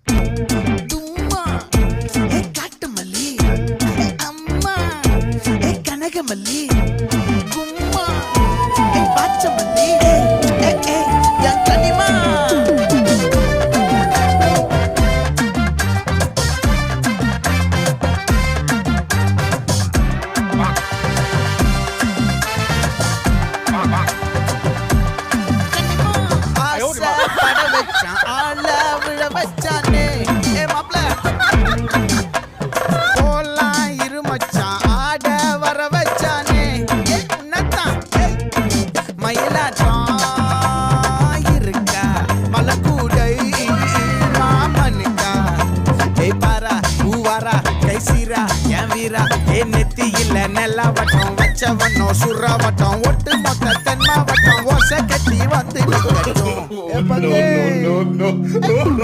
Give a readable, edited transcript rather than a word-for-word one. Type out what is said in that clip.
தும்மா ஏ காட்டு மல்லி அம்மா ஏ கனகமல்லி கும்மா ஏ பாச்ச மல்லி என் கனிமா பட வச்சான் ஆள விழ வச்சானே ஏ மாப்ள போலாம் இரு மச்சான் ஆட வர வச்சானே ஏ உன்னத்தான் மயிலாட்டம் இருக்கா மலக்கூடை மாமனுக்கா ஏய் பாரா பூவாரா கை சீரா என் வீரா ஏ நெத்தி இல்ல நெல்லா வட்டம் வச்சவனோ சுறா வட்டம் ஒட்டு மொத்த தென்மாவட்டம் ஓசை கட்டி வந்து